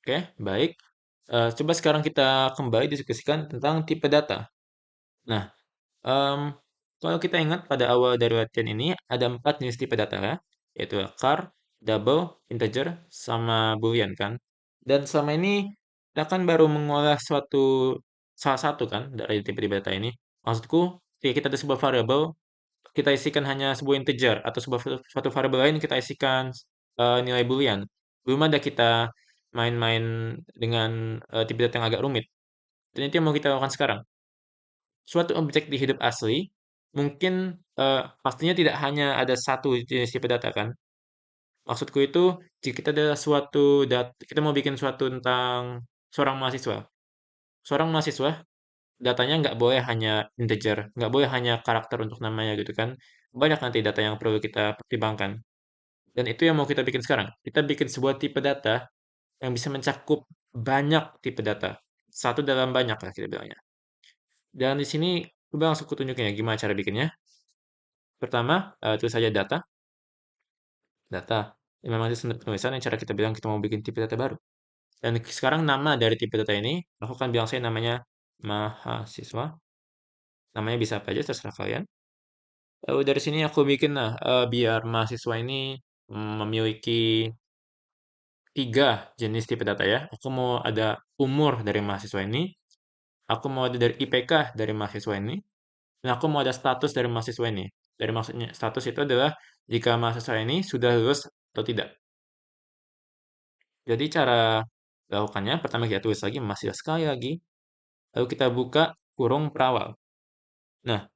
Oke, baik. Coba sekarang kita kembali diskusikan tentang tipe data. Nah, em, kalau kita ingat pada awal dari latihan ini ada 4 jenis tipe data ya, yaitu char, double, integer, sama boolean kan. Dan selama ini kita kan baru mengolah salah satu kan dari tipe-tipe data ini. Maksudku, ketika kita ada sebuah variabel, kita isikan hanya sebuah integer atau suatu variabel lain kita isikan nilai boolean. Belum ada kita main-main dengan tipe data yang agak rumit. Dan itu yang mau kita lakukan sekarang. Suatu objek di hidup asli mungkin pastinya tidak hanya ada satu jenis tipe data kan. Maksudku itu jika kita ada suatu data, kita mau bikin suatu tentang seorang mahasiswa. Seorang mahasiswa datanya nggak boleh hanya integer, nggak boleh hanya karakter untuk namanya gitu kan. Banyak nanti data yang perlu kita pertimbangkan. Dan itu yang mau kita bikin sekarang. Kita bikin sebuah tipe data yang bisa mencakup banyak tipe data. Satu dalam banyak lah kita bilangnya. Dan di sini coba langsung kutunjukin ya gimana cara bikinnya. Pertama, tulis saja data. Data. Ini memang itu penulisan yang cara kita bilang kita mau bikin tipe data baru. Dan sekarang nama dari tipe data ini, aku akan bilang saya namanya mahasiswa. Namanya bisa apa aja, terserah kalian. Lalu dari sini aku bikin lah, biar mahasiswa ini memiliki 3 jenis tipe data ya. Aku mau ada umur dari mahasiswa ini, aku mau ada dari IPK dari mahasiswa ini, dan aku mau ada status dari mahasiswa ini. Dari maksudnya status itu adalah jika mahasiswa ini sudah lulus atau tidak. Jadi cara melakukannya, pertama kita tulis lagi mahasiswa sekali lagi, lalu kita buka kurung perawal. Nah,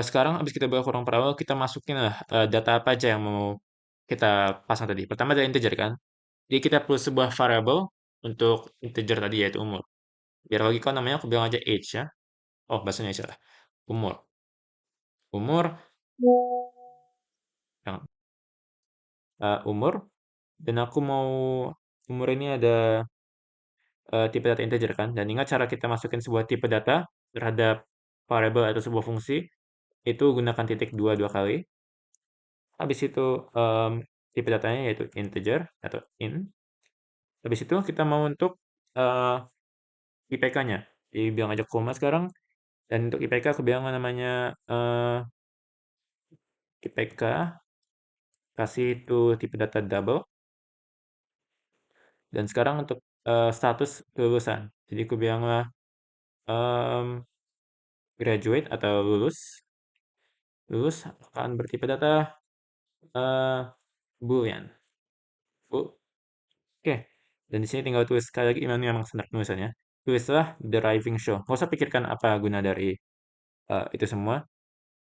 sekarang habis kita buka kurung perawal, kita masukin lah data apa aja yang mau kita pasang tadi. Pertama adalah integer kan. Jadi kita perlu sebuah variable untuk integer tadi yaitu umur. Biar logika namanya aku bilang aja age ya. Oh, bahasanya salah. Umur. Umur, yang umur, dan aku mau umur ini ada tipe data integer kan. Dan ingat cara kita masukin sebuah tipe data terhadap variable atau sebuah fungsi itu gunakan titik dua kali. Habis itu tipe datanya yaitu integer atau int. Habis itu kita mau untuk eh, IPK-nya. Jadi bilang aja koma sekarang. Dan untuk IPK aku bilang namanya IPK kasih itu tipe data double. Dan sekarang untuk status kelulusan. Jadi aku bilanglah em, graduate atau lulus. Lulus akan bertipe data eh, boolean. Bu. Oke. Dan di sini tinggal tulis sekali lagi ini memang standar penulisannya. Tulislah deriving show. Nggak usah pikirkan apa guna dari itu semua.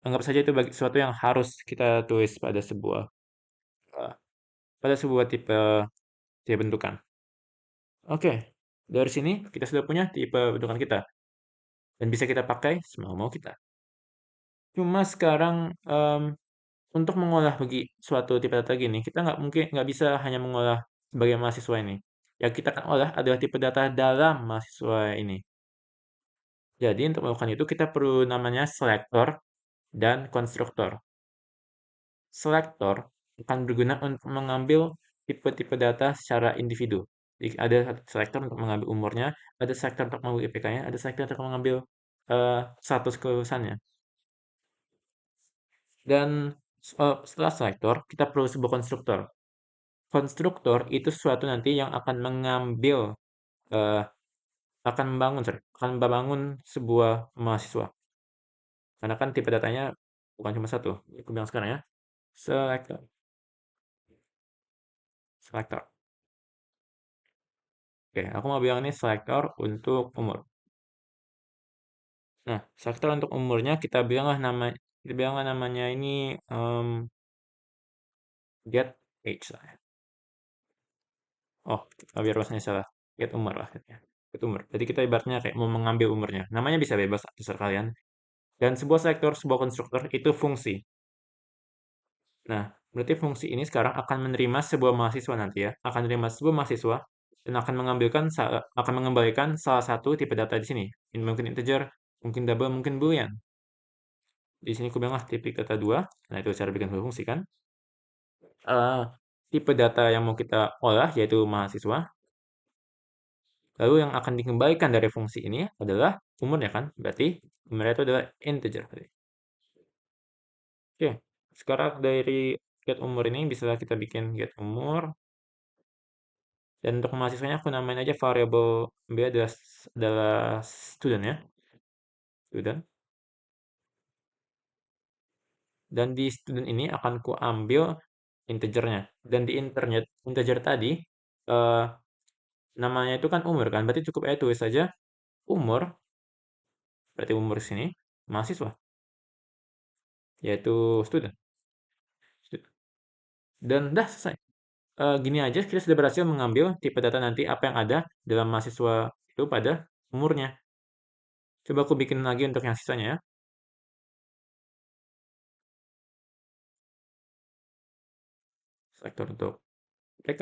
Anggap saja itu bagi sesuatu yang harus kita tulis eh, pada sebuah tipe bentukan. Oke. Dari sini kita sudah punya tipe bentukan kita dan bisa kita pakai semau-mau kita. Cuma sekarang untuk mengolah bagi suatu tipe data gini, kita nggak bisa hanya mengolah sebagai mahasiswa ini. Yang kita akan olah adalah tipe data dalam mahasiswa ini. Jadi untuk melakukan itu kita perlu namanya selector dan konstruktor. Selector akan berguna untuk mengambil tipe-tipe data secara individu. Jadi ada selector untuk mengambil umurnya, ada selector untuk mengambil IPK-nya, ada selector untuk mengambil status kelulusannya. Dan setelah selector, kita perlu sebuah konstruktor. Konstruktor itu sesuatu nanti yang akan mengambil, eh, akan membangun sebuah mahasiswa. Karena kan tipe datanya bukan cuma satu. Aku bilang sekarang ya. Selector. Selector. Oke, aku mau bilang ini selector untuk umur. Nah, selector untuk umurnya kita bilanglah namanya ini get age lah ya. Oh, biar bahasanya salah. Get umur lah ya. Get umur. Jadi kita ibaratnya kayak mau mengambil umurnya. Namanya bisa bebas terserah kalian. Dan sebuah selector, sebuah konstruktor itu fungsi. Nah, berarti fungsi ini sekarang akan menerima sebuah mahasiswa nanti ya, akan menerima sebuah mahasiswa dan akan mengembalikan salah satu tipe data di sini. Ini mungkin integer, mungkin double, mungkin boolean. Di sini aku bilang tipe data 2. Nah, itu cara bikin fungsi kan. Eh, tipe data yang mau kita olah yaitu mahasiswa. Lalu yang akan dikembalikan dari fungsi ini adalah umurnya kan? Berarti umurnya itu adalah integer. Oke, sekarang dari get umur ini bisa kita bikin get umur. Dan untuk mahasiswanya aku namain aja variable B adalah student ya, student. Dan di student ini akan ku ambil integernya. Dan di integer tadi, eh, namanya itu kan umur kan, berarti cukup aja tulis saja umur, berarti umur sini, mahasiswa, yaitu student. Dan dah selesai. Gini aja kita sudah berhasil mengambil tipe data nanti apa yang ada dalam mahasiswa itu pada umurnya. Coba aku bikin lagi untuk yang sisanya ya. Selektor untuk PK.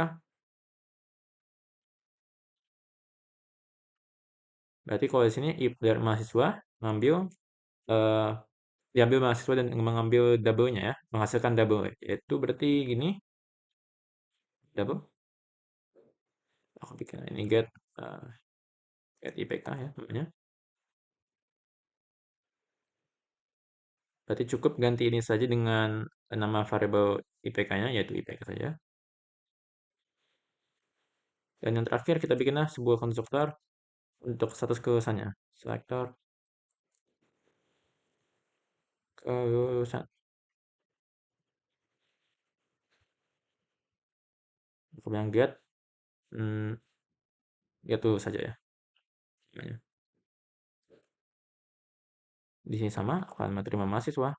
Berarti kalau di sini if dari mahasiswa ngambil eh, diambil mahasiswa dan mengambil double-nya ya, menghasilkan double. Itu berarti gini, double. Aku bikin ini eh, get IPK ya namanya. Berarti cukup ganti ini saja dengan nama variabel IPK-nya yaitu IPK saja. Dan yang terakhir kita bikinlah sebuah konstruktor untuk status kelulusannya. Selector kelulusan. Aku bilang hmm, get dulu saja ya. Namanya. Di sini sama akan menerima mahasiswa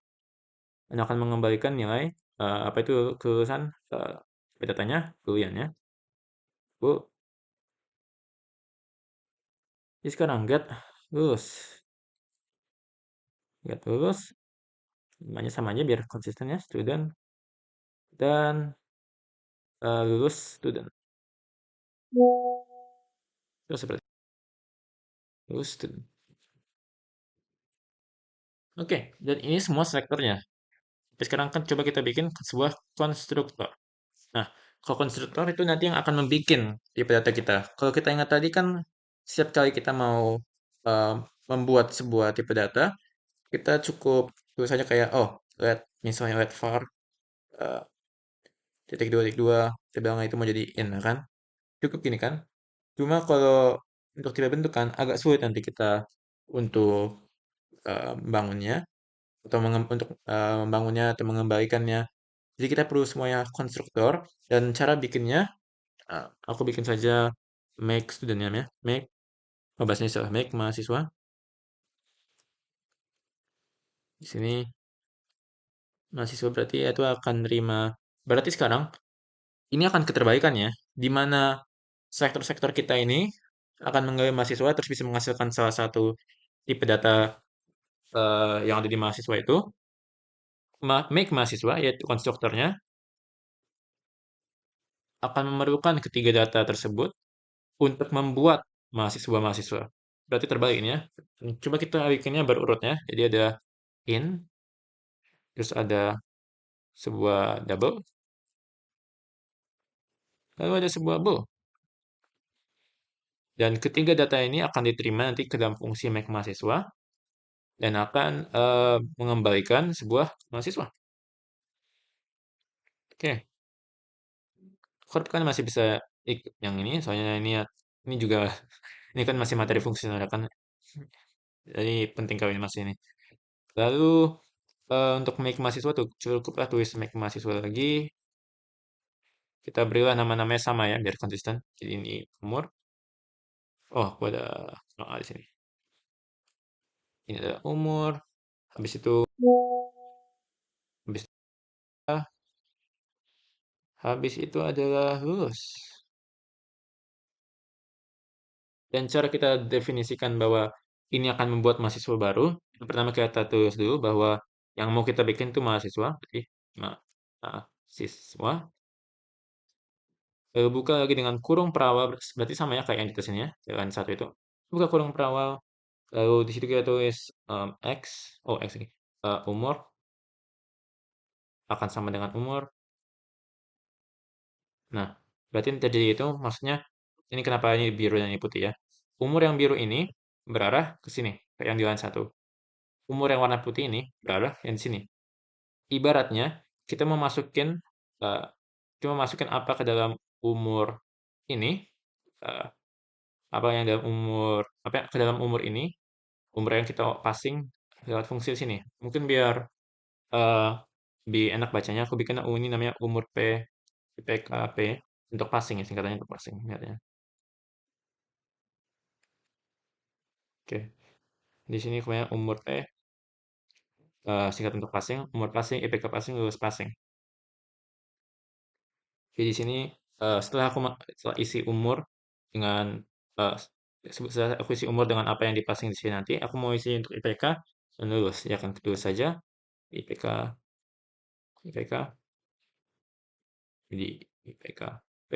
dan akan mengembalikan nilai apa itu kelulusan datanya kuliahnya. Bu, jadi sekarang lulus, get lulus, namanya sama aja biar konsisten ya, student dan lulus student. Terus seperti lulus student. Oke, dan ini semua selektornya. Tapi sekarang kan coba kita bikin sebuah konstruktor. Nah, kalau konstruktor itu nanti yang akan membuat tipe data kita. Kalau kita ingat tadi kan setiap kali kita mau eh, membuat sebuah tipe data, kita cukup tulis saja kayak misalnya let var eh, titik dua kita bilang itu mau jadi in kan. Cukup gini kan. Cuma kalau untuk tipe bentukan agak sulit nanti kita untuk membangunnya atau untuk membangunnya atau mengembalikannya. Jadi kita perlu semuanya konstruktor dan cara bikinnya aku bikin saja make studentnya ya. Make bahasanya salah make mahasiswa. Di sini mahasiswa berarti itu akan menerima. Berarti sekarang ini akan keterbalikan ya, di mana sektor-sektor kita ini akan mengambil mahasiswa terus bisa menghasilkan salah satu tipe data yang ada di mahasiswa itu. Make mahasiswa yaitu konstruktornya akan memerlukan ketiga data tersebut untuk membuat mahasiswa-mahasiswa. Berarti terbalik ini ya. Coba kita bikinnya berurut ya. Jadi ada in, terus ada sebuah double, lalu ada sebuah bool. Dan ketiga data ini akan diterima nanti ke dalam fungsi make mahasiswa dan akan mengembalikan sebuah mahasiswa. Oke, Corp kan masih bisa ikut yang ini, soalnya ini juga ini kan masih materi fungsional kan, jadi penting kali ini masih ini. Lalu untuk make mahasiswa tuh cukuplah tulis make mahasiswa lagi. Kita berilah nama-namanya sama ya biar konsisten. Jadi ini umur. Oh, aku ada di sini. Ini adalah umur. Habis itu habis habis itu adalah lulus. Dan cara kita definisikan bahwa ini akan membuat mahasiswa baru, yang pertama kita tulis dulu bahwa yang mau kita bikin itu mahasiswa, berarti mahasiswa. Lalu buka lagi dengan kurung perawal, berarti sama ya kayak yang di atas ini ya, jalan satu itu. Buka kurung perawal, lalu di situ kita tulis X, X ini, umur, akan sama dengan umur. Nah, berarti yang terjadi itu maksudnya, ini kenapa ini biru dan ini putih ya. umur yang biru ini berarah ke sini, kayak yang di line 1. Umur yang warna putih ini berarah yang di sini. Ibaratnya kita mau masukin eh, kita mau masukin apa ke dalam umur ini, eh, apa yang dalam umur apa ya, ke dalam umur ini, umur yang kita passing lewat fungsi sini. Mungkin biar eh, lebih enak bacanya, aku bikin ini namanya umur PKP untuk passing ya, singkatannya untuk passing. Lihatnya. Oke, di sini kemudian umur P, singkat untuk passing, umur passing, IPK passing, lulus passing. Oke, di sini setelah setelah isi umur dengan eh, setelah aku isi umur dengan apa yang dipassing di sini nanti, aku mau isi untuk IPK dan lulus. Ya kan, tulis saja IPK, IPK, jadi IPK P,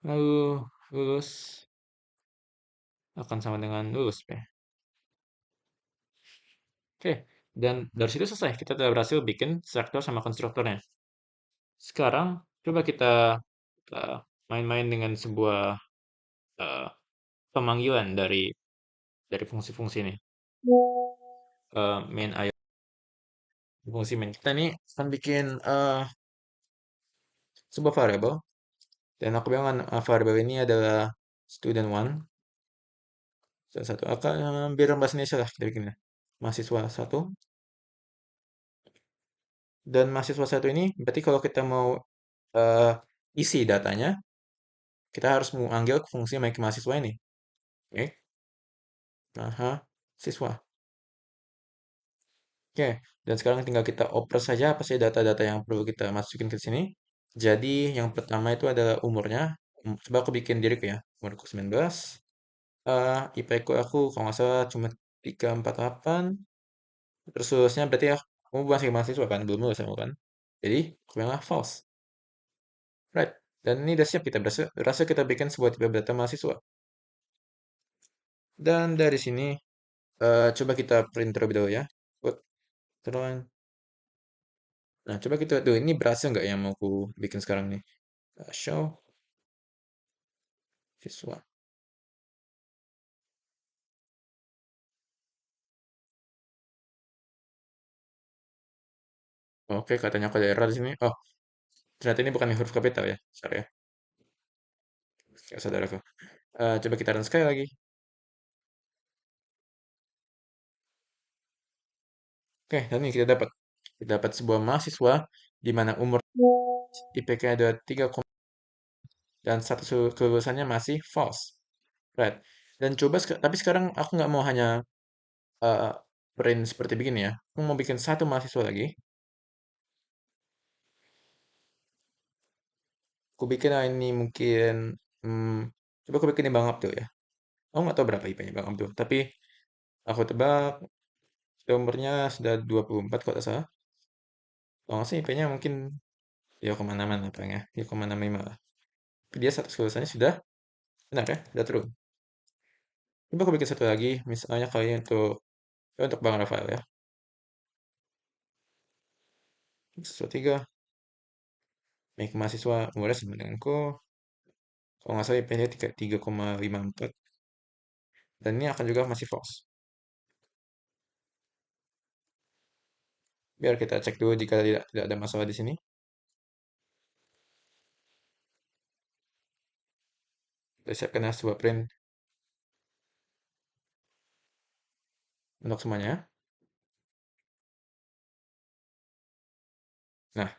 lalu lulus akan sama dengan lulus P. Oke, dan dari situ selesai. Kita sudah berhasil bikin struktur sama konstruktornya. Sekarang coba kita eh, main-main dengan sebuah eh, pemanggilan dari fungsi-fungsi ini. Main ayo fungsi main kita nih akan bikin sebuah variabel dan aku bilang variabel ini adalah student one salah satu akan biar bahasa Indonesia lah kita bikinnya mahasiswa satu dan mahasiswa satu ini berarti kalau kita mau eh, isi datanya kita harus mengambil fungsi make mahasiswa ini oke siswa oke dan sekarang tinggal kita oper saja apa sih data-data yang perlu kita masukin ke sini jadi yang pertama itu adalah umurnya coba aku bikin diriku ya umurku 19 IPK aku kalau nggak salah cuma 348 terus lulusnya berarti ya kamu masih mahasiswa kan belum lulus kamu kan jadi aku bilang false right dan ini udah siap kita berhasil kita bikin sebuah tipe data mahasiswa dan dari sini coba kita print terlebih dahulu ya Put, terus nah coba kita tuh ini berhasil nggak yang mau aku bikin sekarang nih. Show siswa oke katanya aku ada error di sini oh ternyata ini bukan huruf kapital ya sorry ya kayak saudaraku coba kita run sekali lagi oke dan ini kita dapat sebuah mahasiswa di mana umur IPK ada 3, dan status kelulusannya masih false. Right. Dan coba tapi sekarang aku nggak mau hanya uh, print seperti begini ya. Aku mau bikin satu mahasiswa lagi. Aku bikin ini mungkin hmm, coba aku bikin ini Bang Abdul ya. Aku nggak tahu berapa IP-nya Bang Abdul, tapi aku tebak dia umurnya sudah 24 kalau tidak salah. Kalau nggak sih IP-nya mungkin ya kemana-mana apa ya kemana lima lah. Tapi dia status kelulusannya sudah benar ya, sudah true. Coba aku bikin satu lagi, misalnya kali ini untuk Bang Rafael ya. Siswa 3, baik mahasiswa umurnya sama denganku. Kalau nggak salah IP-nya 3,54. Dan ini akan juga masih false. Biar kita cek dulu jika tidak ada masalah di sini. Kita siapkan sebuah print untuk semuanya. Nah,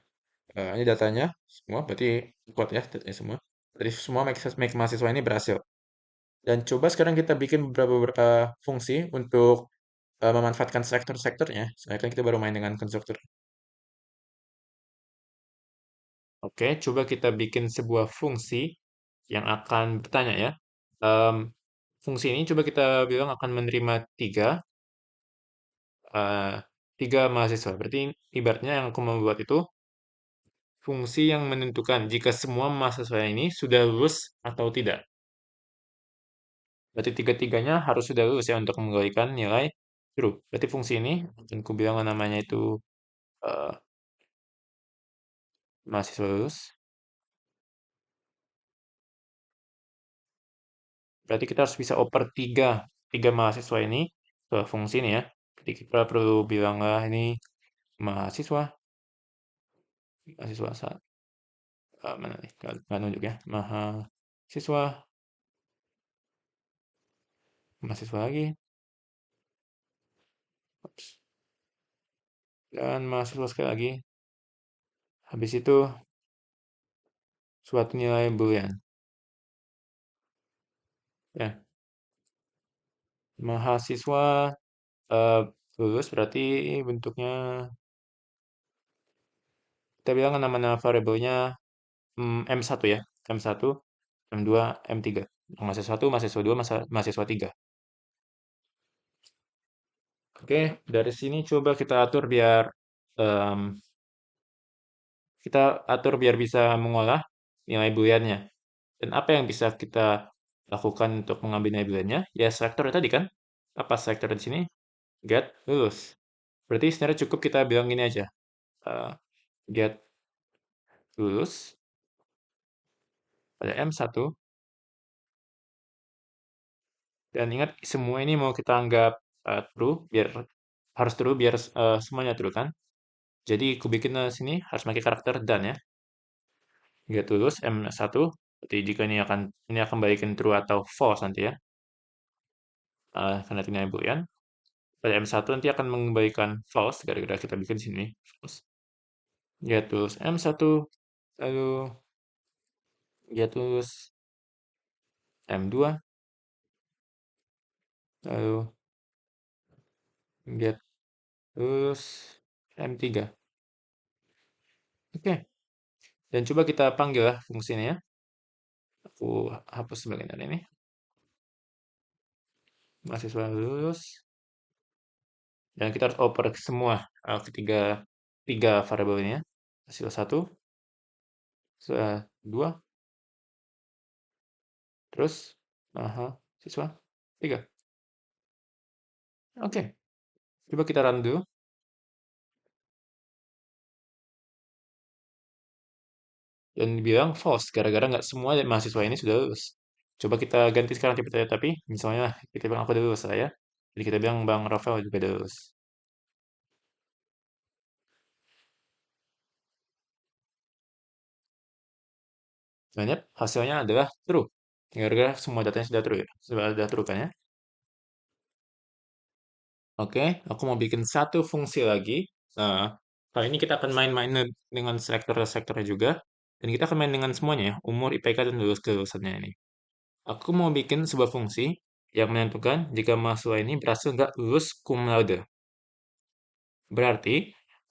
ini datanya semua, berarti kuat ya datanya semua. Jadi semua make mahasiswa ini berhasil. Dan coba sekarang kita bikin beberapa fungsi untuk memanfaatkan sektor-sektornya. Soalnya kan kita baru main dengan konstruktor. Oke, coba kita bikin sebuah fungsi yang akan bertanya ya. Em, fungsi ini coba kita bilang akan menerima eh, tiga mahasiswa. Berarti ibaratnya yang aku mau buat itu fungsi yang menentukan jika semua mahasiswa ini sudah lulus atau tidak. Berarti tiga-tiganya harus sudah lulus ya untuk mengembalikan nilai true. Berarti fungsi ini dan aku bilang namanya itu eh, mahasiswa lulus. Berarti kita harus bisa oper tiga mahasiswa ini ke fungsi ini ya. Jadi kita perlu bilang lah ini mahasiswa, mahasiswa mana nih? Nggak nunjuk ya. Mahasiswa, mahasiswa lagi, Ups. Dan mahasiswa sekali lagi. Habis itu suatu nilai boolean. Ya, mahasiswa eh, lulus berarti bentuknya kita bilang nama-nama variabelnya M1 ya. M1, M2, M3. Mahasiswa 1, mahasiswa 2, mahasiswa 3. Oke, dari sini coba kita atur biar em, bisa mengolah nilai booleannya. Dan apa yang bisa kita lakukan untuk mengambil nilai booleannya? Ya selector tadi kan. Apa selector di sini? Get lulus. Berarti sebenarnya cukup kita bilang gini aja. eh, Get lulus pada M1. Dan ingat semua ini mau kita anggap true biar harus true biar semuanya true kan. Jadi aku bikin sini harus pakai karakter dan ya. Get lulus M1. Berarti jika ini akan balikin true atau false nanti ya. Karena ini boolean. Pada M1 nanti akan mengembalikan false gara-gara kita bikin sini false. Get lulus M1 lalu get lulus M2 lalu get lulus M3. Oke. Dan coba kita panggil lah fungsinya ya. Aku hapus bagian ini. Mahasiswa lulus. Dan kita harus oper semua tiga variabel ini ya. Mahasiswa 1, mahasiswa 2, terus mahasiswa 3. Oke. Coba kita run dulu. Dan dibilang false gara-gara nggak semua mahasiswa ini sudah lulus. Coba kita ganti sekarang tipe tapi misalnya kita bilang aku udah lulus lah ya. Jadi kita bilang Bang Rafael juga udah lulus. Sebenarnya hasilnya adalah true. Gara-gara semua datanya sudah true ya. Sudah true kan ya. Oke, aku mau bikin satu fungsi lagi. Nah, kali ini kita akan main-main dengan sektor-sektornya juga. Dan kita akan main dengan semuanya ya. Umur, IPK, dan lulus kelulusannya ini. Aku mau bikin sebuah fungsi yang menentukan jika mahasiswa ini berhasil nggak lulus cum laude. Berarti,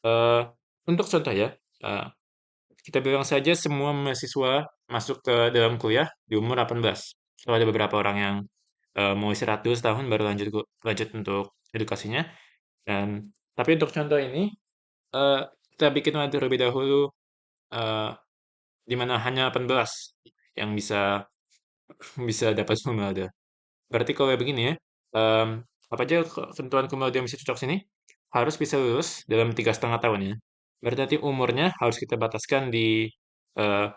eh, untuk contoh ya, eh, kita bilang saja semua mahasiswa masuk ke dalam kuliah di umur 18. Kalau ada beberapa orang yang mau istirahat dulu setahun baru lanjut untuk edukasinya. Dan tapi untuk contoh ini, eh, kita bikin terlebih dahulu eh, di mana hanya 18 yang bisa bisa dapat cum laude. Berarti kalau begini ya, em, apa aja ketentuan cum laude yang bisa cocok sini? Harus bisa lulus dalam 3,5 tahun ya. Berarti nanti umurnya harus kita eh,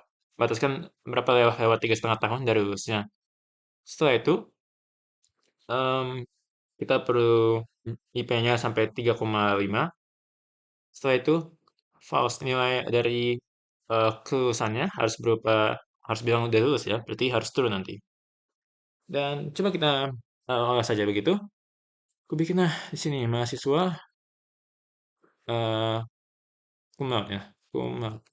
bataskan berapa lewat 3,5 tahun dari lulusnya. Setelah itu, em, kita perlu IP-nya sampai 3,5. Setelah itu, false nilai dari kelulusannya harus bilang udah lulus ya, berarti harus true nanti. Dan coba kita olah saja begitu. Aku bikin di sini mahasiswa eh cum laude ya, cum laude.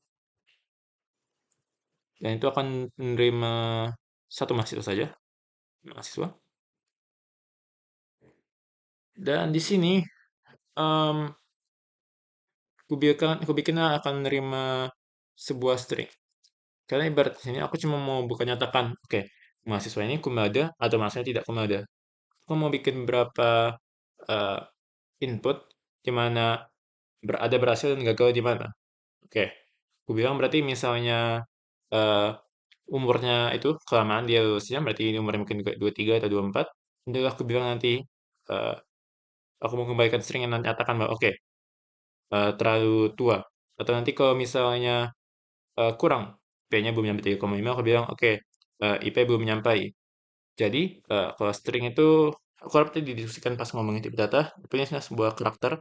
Dan itu akan menerima satu mahasiswa saja, mahasiswa. Dan di sini em aku bikin akan menerima sebuah string. Karena ibarat di sini aku cuma mau bukan nyatakan, oke, mahasiswa ini cum laude atau mahasiswa tidak cum laude. Aku mau bikin berapa eh, input di mana ada berhasil dan gagal di mana. Oke, aku bilang berarti misalnya eh, umurnya itu kelamaan dia lulusnya, berarti ini umurnya mungkin 23 atau 24. Nanti aku bilang nanti eh, aku mau kembalikan string yang nyatakan bahwa oke, terlalu tua. Atau nanti kalau misalnya kurang, IP-nya belum nyampe 3,5, aku bilang oke, IP belum nyampai. Jadi, kalau string itu aku harap tadi didiskusikan pas ngomongin tipe data, punya sebuah karakter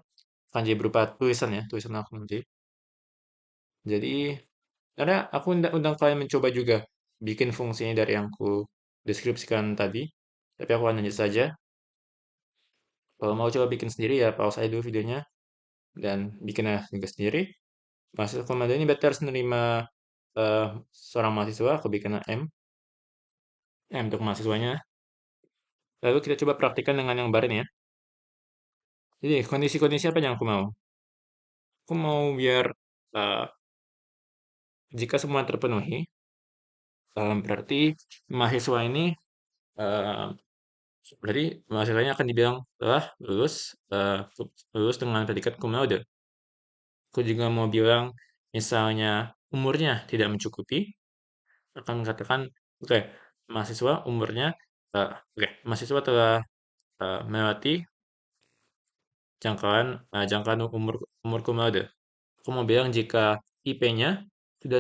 akan jadi berupa tulisan ya, tulisan aku nanti. Jadi, karena aku undang kalian mencoba juga bikin fungsinya dari yang aku deskripsikan tadi. Tapi aku akan lanjut saja. Kalau mau coba bikin sendiri ya pause aja dulu videonya dan bikin juga sendiri. Masuk komando ini berarti harus menerima eh, seorang mahasiswa, aku bikin M untuk mahasiswanya. Lalu kita coba praktikkan dengan yang baru nih ya. Jadi kondisi-kondisi apa yang aku mau? Aku mau biar eh, jika semua terpenuhi, berarti mahasiswa ini eh, berarti mahasiswanya akan dibilang telah lulus dengan predikat cum laude. Aku juga mau bilang misalnya umurnya tidak mencukupi, akan mengatakan oke, mahasiswa umurnya mahasiswa telah melewati jangkauan umur umur cum laude. Aku mau bilang jika IP-nya sudah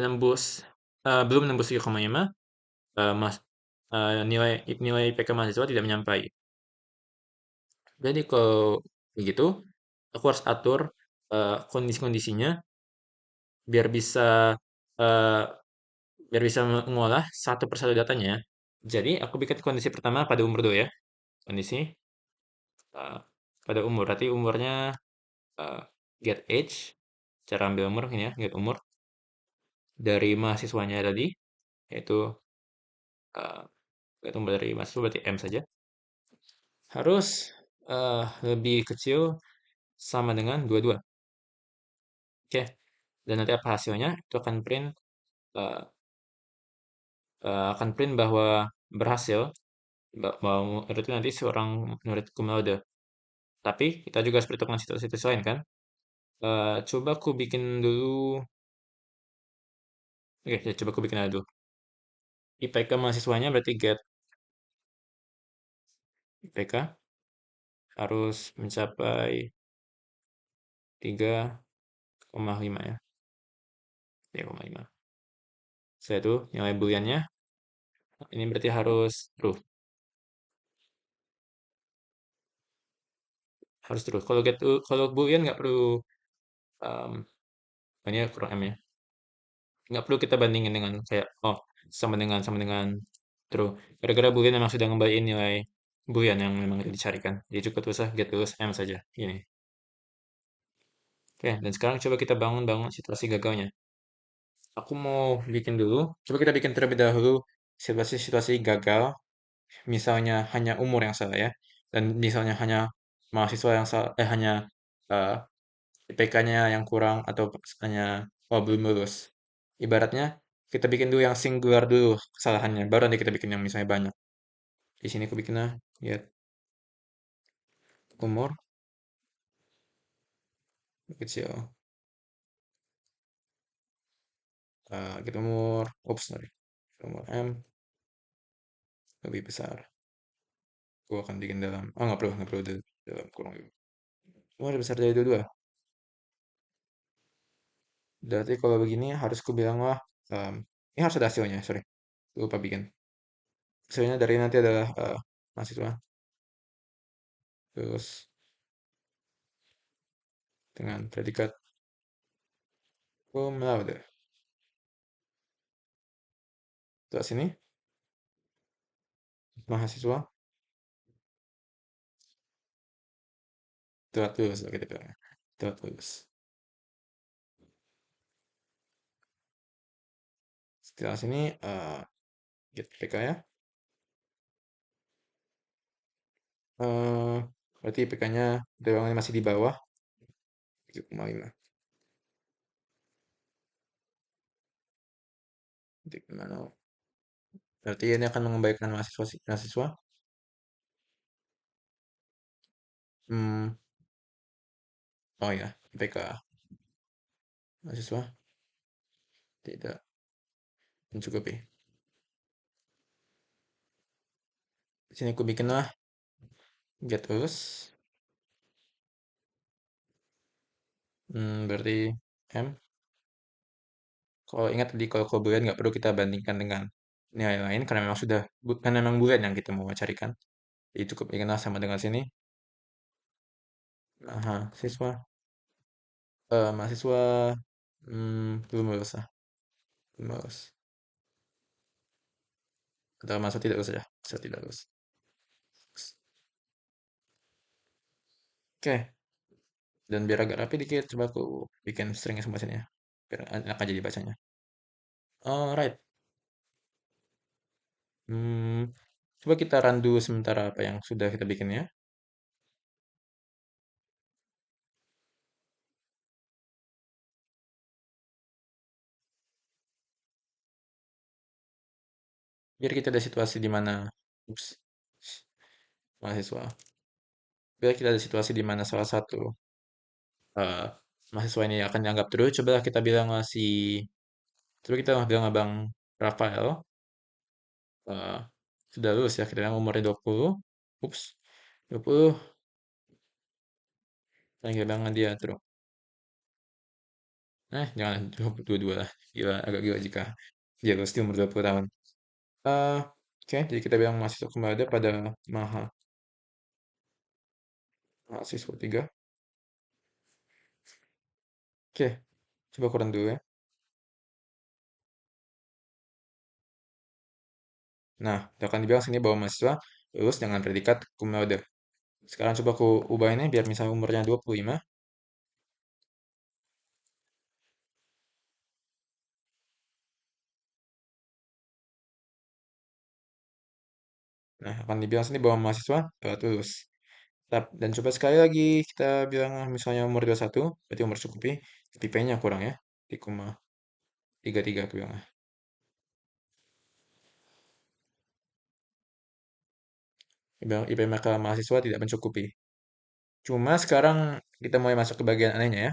belum nembus 3,5, mas nilai nilai IPK mahasiswa tidak menyampai. Jadi kalau begitu, aku harus atur kondisi-kondisinya biar bisa eh, biar bisa mengolah satu persatu datanya ya. Jadi aku bikin kondisi pertama pada umur dulu ya. Kondisi eh, pada umur, berarti umurnya eh, get age, cara ambil umur ini ya, get umur dari mahasiswanya tadi, yaitu eh, get umur dari mahasiswa berarti M saja. Harus lebih kecil sama dengan 22. Oke, dan nanti apa hasilnya? Itu eh, akan print bahwa berhasil, bahwa itu nanti seorang murid cum laude. Tapi kita juga harus perhitungkan situs-situs lain kan. Coba aku bikin dulu. Oke, ya, coba aku bikin aja dulu. IPK mahasiswanya berarti get IPK harus mencapai 3,5 ya. 3,5. Setelah itu nilai booleannya ini berarti harus true. Harus true. Kalau boolean nggak perlu um, ini kurang M ya. Nggak perlu kita bandingin dengan kayak oh sama dengan true. Gara-gara boolean memang sudah ngembaliin nilai boolean yang memang dicarikan. Jadi cukup usah get lulus M saja. Ini. Oke, dan sekarang coba kita bangun situasi gagalnya. Aku mau bikin dulu. Coba kita bikin terlebih dahulu situasi-situasi gagal. Misalnya hanya umur yang salah ya. Dan misalnya hanya mahasiswa yang salah, hanya eh, IPK-nya yang kurang atau hanya belum lulus. Ibaratnya kita bikin dulu yang singular dulu kesalahannya, baru nanti kita bikin yang misalnya banyak. Di sini aku bikinnya ya umur kecil, kita umur, sorry, umur M lebih besar. Aku akan bikin dalam, nggak perlu dalam kurung. Umur lebih besar dari dua. Berarti kalau begini harus ku bilang lah, ini harus ada hasilnya, sorry, lupa bikin. Hasilnya dari nanti adalah mahasiswa, terus dengan predikat cum laude. Setelah sini, mahasiswa telah lulus, kita bilangnya. Telah lulus. Setelah sini, get PK ya. Eh, berarti IPK-nya dewangannya masih di bawah 3,5. Titik mana? Berarti ini akan mengembalikan mahasiswa. Hmm, oh ya, IPK mahasiswa tidak mencukupi. Di sini aku bikinlah get lulus. Berarti M. Kalau ingat tadi kalau kelebihan nggak perlu kita bandingkan dengan nilai lain karena memang sudah karena memang bulan yang kita mau carikan. Jadi cukup dikenal sama dengan sini. Aha, siswa, mahasiswa belum lulus lah, belum lulus. Atau masuk tidak lulus saja, masuk tidak lulus. Oke, dan biar agak rapi dikit, coba aku bikin string sama sini ya, biar enak aja dibacanya. Alright, hmm, coba kita run dulu sementara apa yang sudah kita bikin ya, biar kita ada situasi di mana, ups, mahasiswa, biar kita ada situasi di mana salah satu eh, mahasiswa ini akan dianggap terus, coba kita bilang si, coba kita bilang abang Rafael eh, sudah lulus ya, kita bilang umurnya 20, ups, 20, dan kita bilang dia terus. Jangan 22 lah. Gila, agak gila jika dia lulus di umur 20 tahun. Eh, oke, jadi kita bilang mahasiswa kembali ada pada maha, mahasiswa 3. Oke, coba kurang dulu ya. Nah, kita akan dibilang sini bahwa mahasiswa lulus dengan predikat cum laude. Sekarang coba aku ubah ini biar misalnya umurnya 25. Nah, akan dibilang sini bahwa mahasiswa lulus. Dan coba sekali lagi kita bilang misalnya umur 21, berarti umur cukupi, tapi P-nya kurang ya. 3,33 aku bilang. IP mereka mahasiswa tidak mencukupi. Cuma sekarang kita mulai masuk ke bagian anehnya ya.